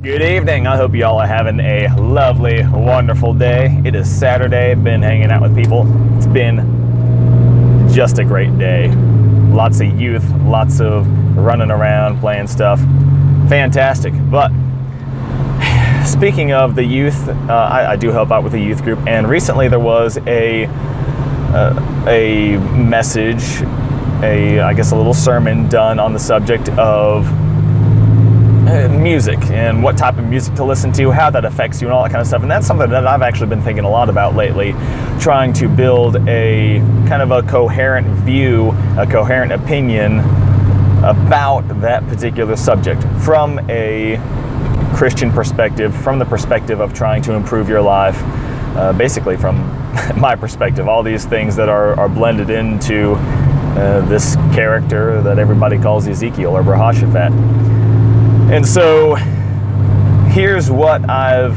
Good evening. I hope you all are having a lovely, wonderful day. It is Saturday. Been hanging out with people. It's been just a great day. Lots of youth, lots of running around, playing stuff. Fantastic. But speaking of the youth, I do help out with a youth group, and recently there was a message, I guess a little sermon done on the subject of music and what type of music to listen to, how that affects you, and all that kind of stuff. And that's something that I've actually been thinking a lot about lately, trying to build a kind of a coherent view, a coherent opinion about that particular subject from a Christian perspective, from the perspective of trying to improve your life, basically from my perspective. All these things that are blended into this character that everybody calls Ezekiel or Jehoshaphat. And so here's what I've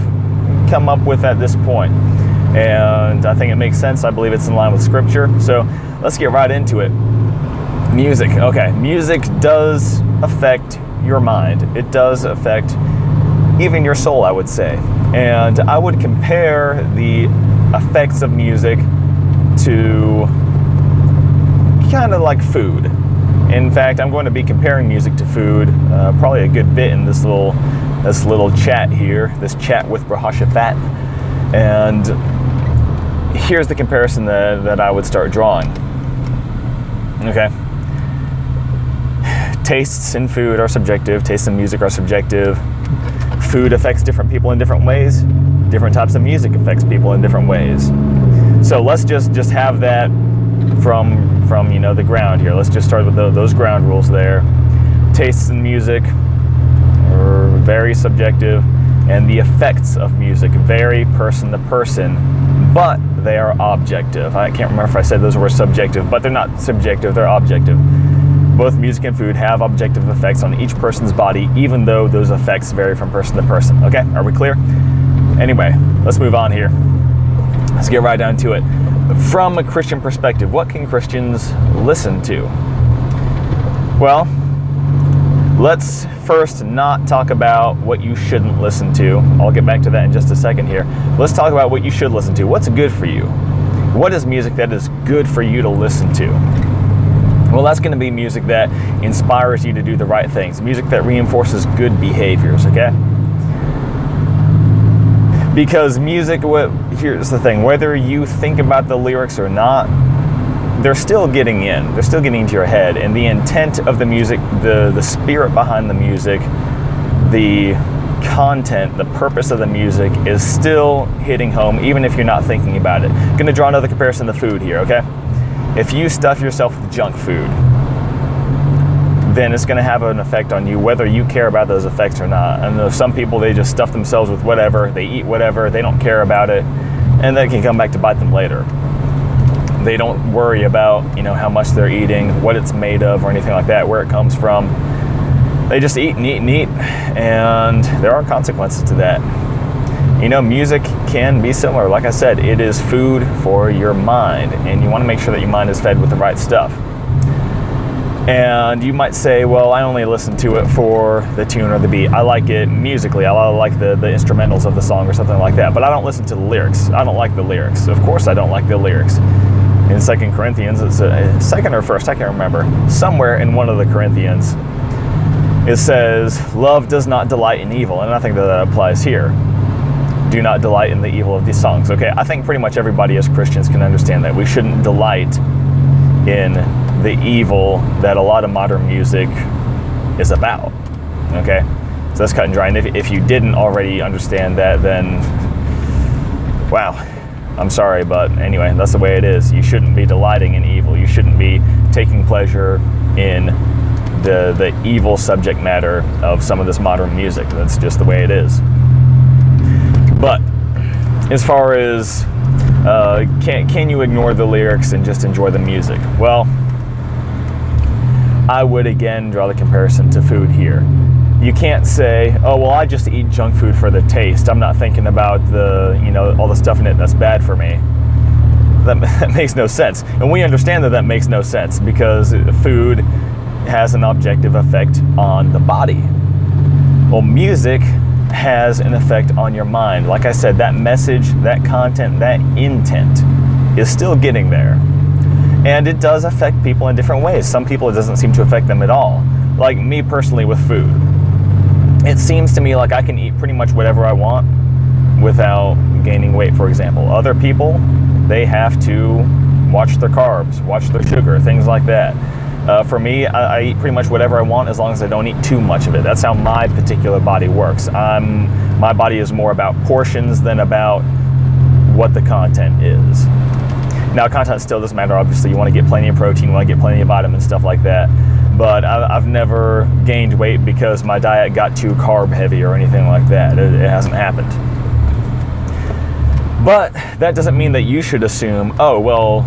come up with at this point. And I think it makes sense. I believe it's in line with Scripture. So let's get right into it. Music. Okay, music does affect your mind. It does affect even your soul, I would say. And I would compare the effects of music to kind of like food. In fact, I'm going to be comparing music to food probably a good bit in this little chat here, this chat with Jehoshaphat. And here's the comparison that I would start drawing. Okay. Tastes in food are subjective. Tastes in music are subjective. Food affects different people in different ways. Different types of music affects people in different ways. So let's just have that from the ground here. Let's just start with those ground rules there. Tastes in music are very subjective, and the effects of music vary person to person, but they are objective. I can't remember if I said those were subjective, but they're not subjective, they're objective. Both music and food have objective effects on each person's body, even though those effects vary from person to person. Okay, are we clear? Anyway, let's move on here. Let's get right down to it. From a Christian perspective, what can Christians listen to? Well, let's first not talk about what you shouldn't listen to. I'll get back to that in just a second here. Let's talk about what you should listen to. What's good for you? What is music that is good for you to listen to? Well, that's going to be music that inspires you to do the right things. Music that reinforces good behaviors, okay? Because music, here's the thing, whether you think about the lyrics or not, they're still getting in. They're still getting into your head. And the intent of the music, the spirit behind the music, the content, the purpose of the music is still hitting home, even if you're not thinking about it. I'm going to draw another comparison to food here, okay? If you stuff yourself with junk food, then it's going to have an effect on you whether you care about those effects or not. I know some people, they just stuff themselves with whatever, they eat whatever, they don't care about it, and that can come back to bite them later. They don't worry about, how much they're eating, what it's made of, or anything like that, where it comes from. They just eat and eat and eat, and there are consequences to that. Music can be similar. Like I said, it is food for your mind, and you want to make sure that your mind is fed with the right stuff. And you might say, well, I only listen to it for the tune or the beat. I like it musically. I like the instrumentals of the song or something like that. But I don't listen to the lyrics. I don't like the lyrics. Of course I don't like the lyrics. In 2 Corinthians, it's second or first, I can't remember. Somewhere in one of the Corinthians, it says, love does not delight in evil. And I think that applies here. Do not delight in the evil of these songs. Okay, I think pretty much everybody as Christians can understand that. We shouldn't delight in the evil that a lot of modern music is about. Okay, so that's cut and dry. And if you didn't already understand that, then wow, I'm sorry, but anyway, that's the way it is. You shouldn't be delighting in evil. You shouldn't be taking pleasure in the evil subject matter of some of this modern music. That's just the way it is. But as far as can you ignore the lyrics and just enjoy the music? Well, I would again draw the comparison to food here. You can't say, oh, well, I just eat junk food for the taste. I'm not thinking about all the stuff in it that's bad for me. That makes no sense. And we understand that makes no sense because food has an objective effect on the body. Well, music has an effect on your mind. Like I said, that message, that content, that intent is still getting there. And it does affect people in different ways. Some people, it doesn't seem to affect them at all. Like me personally with food. It seems to me like I can eat pretty much whatever I want without gaining weight, for example. Other people, they have to watch their carbs, watch their sugar, things like that. For me, I eat pretty much whatever I want as long as I don't eat too much of it. That's how my particular body works. My body is more about portions than about what the content is. Now, content still doesn't matter. Obviously, you want to get plenty of protein, you want to get plenty of vitamins, stuff like that. But I've never gained weight because my diet got too carb heavy or anything like that. It hasn't happened. But that doesn't mean that you should assume, oh, well,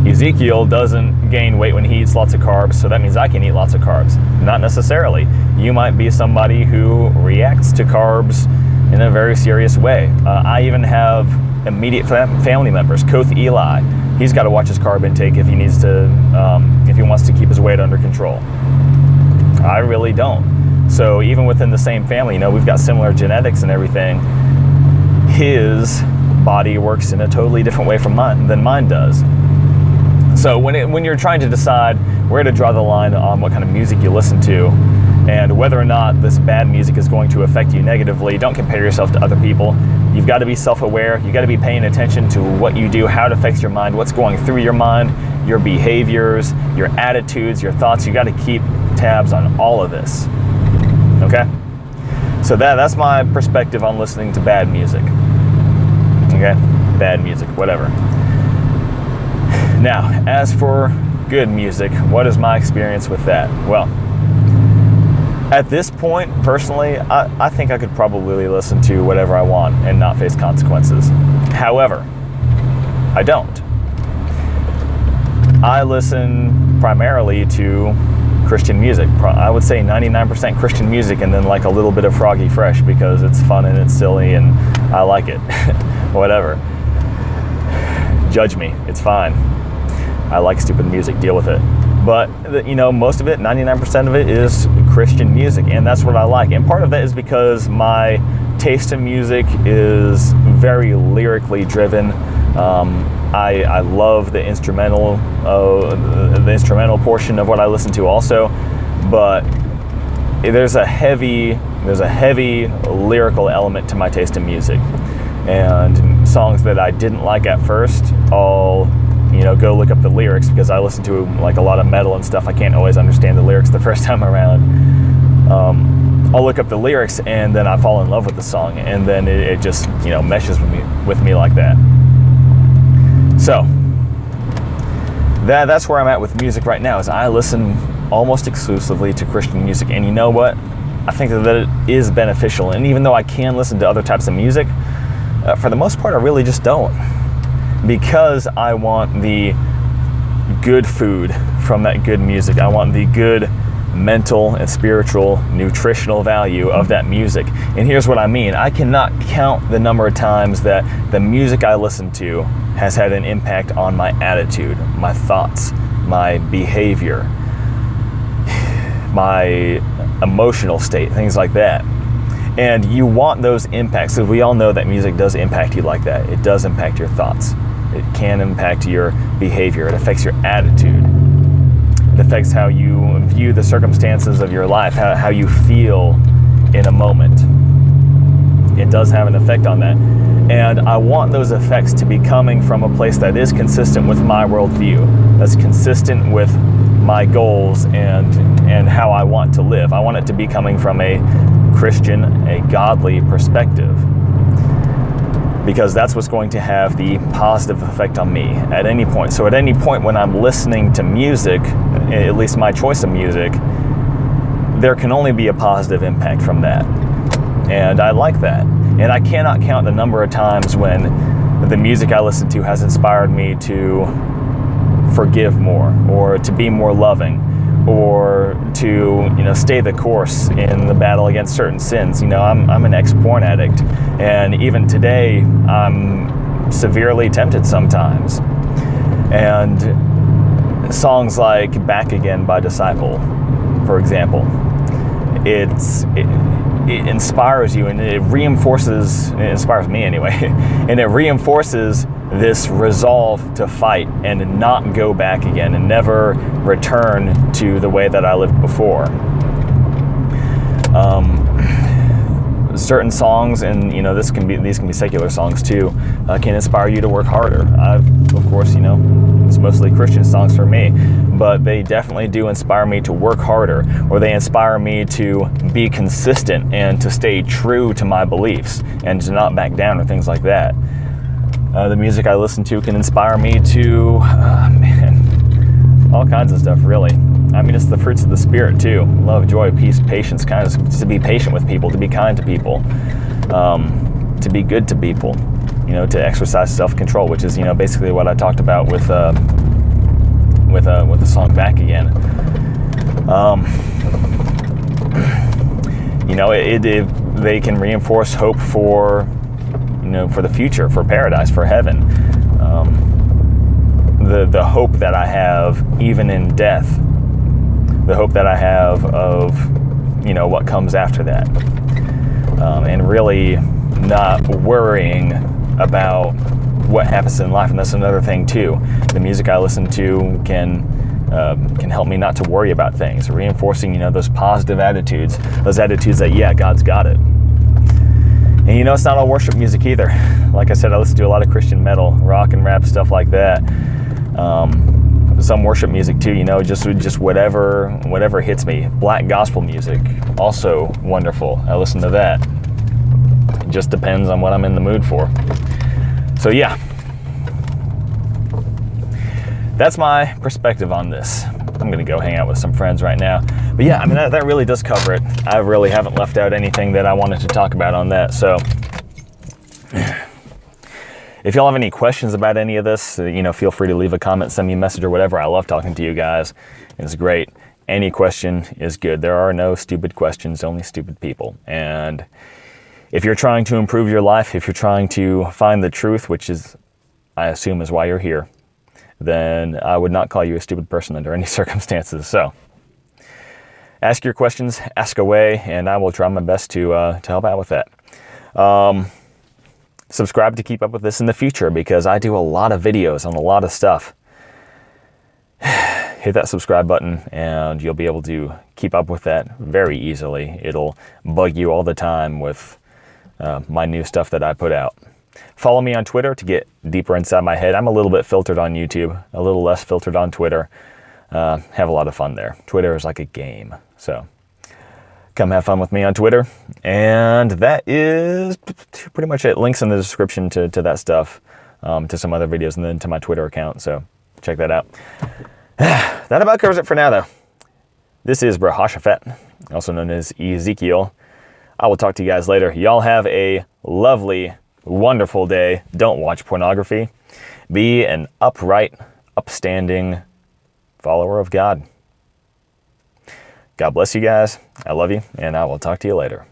Ezekiel doesn't gain weight when he eats lots of carbs, so that means I can eat lots of carbs. Not necessarily. You might be somebody who reacts to carbs in a very serious way. I even have immediate family members. Koth Eli, he's got to watch his carb intake if he needs to, if he wants to keep his weight under control. I really don't. So even within the same family, you know, we've got similar genetics and everything. His body works in a totally different way than mine does. So when you're trying to decide where to draw the line on what kind of music you listen to and whether or not this bad music is going to affect you negatively, don't compare yourself to other people. You've got to be self-aware. You've got to be paying attention to what you do, how it affects your mind, what's going through your mind, your behaviors, your attitudes, your thoughts. You got to keep tabs on all of this. Okay? So that's my perspective on listening to bad music. Okay? Bad music, whatever. Now, as for good music, what is my experience with that? Well, at this point, personally, I think I could probably listen to whatever I want and not face consequences. However, I don't. I listen primarily to Christian music. I would say 99% Christian music and then like a little bit of Froggy Fresh because it's fun and it's silly and I like it. Whatever. Judge me. It's fine. I like stupid music, deal with it. But, you know, most of it, 99% of it is Christian music, and that's what I like. And part of that is because my taste in music is very lyrically driven. I love the instrumental portion of what I listen to also, but there's a heavy lyrical element to my taste in music. And songs that I didn't like at first, I'll go look up the lyrics because I listen to like a lot of metal and stuff. I can't always understand the lyrics the first time around. I'll look up the lyrics and then I fall in love with the song, and then it just meshes with me like that. So that's where I'm at with music right now. Is I listen almost exclusively to Christian music, and you know what? I think that it is beneficial. And even though I can listen to other types of music, for the most part, I really just don't. Because I want the good food from that good music. I want the good mental and spiritual nutritional value of that music. And here's what I mean. I cannot count the number of times that the music I listen to has had an impact on my attitude, my thoughts, my behavior, my emotional state, things like that. And you want those impacts, because we all know that music does impact you like that. It does impact your thoughts. It can impact your behavior. It affects your attitude. It affects how you view the circumstances of your life, how you feel in a moment. It does have an effect on that. And I want those effects to be coming from a place that is consistent with my worldview, that's consistent with my goals and how I want to live. I want it to be coming from a Christian, a godly perspective, because that's what's going to have the positive effect on me at any point. So at any point when I'm listening to music, at least my choice of music, there can only be a positive impact from that. And I like that. And I cannot count the number of times when the music I listen to has inspired me to forgive more, or to be more loving, or to stay the course in the battle against certain sins. I'm an ex-porn addict, and even today I'm severely tempted sometimes. And songs like "Back Again" by Disciple, for example, it inspires you, and it inspires me anyway, and it reinforces this resolve to fight and not go back again and never return to the way that I lived before. Certain songs, and these can be secular songs too, can inspire you to work harder. Of course, it's mostly Christian songs for me, but they definitely do inspire me to work harder, or they inspire me to be consistent and to stay true to my beliefs and to not back down or things like that. The music I listen to can inspire me to, all kinds of stuff, really. I mean, it's the fruits of the Spirit too. Love, joy, peace, patience, kindness, to be patient with people, to be kind to people, to be good to people, to exercise self-control, which is, basically what I talked about with the song Back Again. They can reinforce hope for the future, for paradise, for heaven. The hope that I have even in death, the hope that I have of, what comes after that. And really not worrying about what happens in life. And that's another thing too. The music I listen to can help me not to worry about things, reinforcing, those positive attitudes, those attitudes that, yeah, God's got it. And it's not all worship music either. Like I said, I listen to a lot of Christian metal, rock and rap, stuff like that. Some worship music too, just whatever hits me. Black gospel music, also wonderful. I listen to that. It just depends on what I'm in the mood for. So yeah, that's my perspective on this. I'm gonna go hang out with some friends right now. But yeah, I mean, that really does cover it. I really haven't left out anything that I wanted to talk about on that. So if y'all have any questions about any of this, feel free to leave a comment, send me a message or whatever. I love talking to you guys. It's great. Any question is good. There are no stupid questions, only stupid people. And if you're trying to improve your life, if you're trying to find the truth, which is, I assume, is why you're here, then I would not call you a stupid person under any circumstances. So ask your questions, ask away, and I will try my best to help out with that. Subscribe to keep up with this in the future, because I do a lot of videos on a lot of stuff. Hit that subscribe button and you'll be able to keep up with that very easily. It'll bug you all the time with my new stuff that I put out. Follow me on Twitter to get deeper inside my head. I'm a little bit filtered on YouTube, a little less filtered on Twitter. Have a lot of fun there. Twitter is like a game, so come have fun with me on Twitter. And that is pretty much it. Links in the description to that stuff, to some other videos, and then to my Twitter account, so check that out. That about covers it for now, though. This is Brahashaphat, also known as Ezekiel. I will talk to you guys later. Y'all have a lovely, wonderful day. Don't watch pornography. Be an upright, upstanding follower of God. God bless you guys. I love you, and I will talk to you later.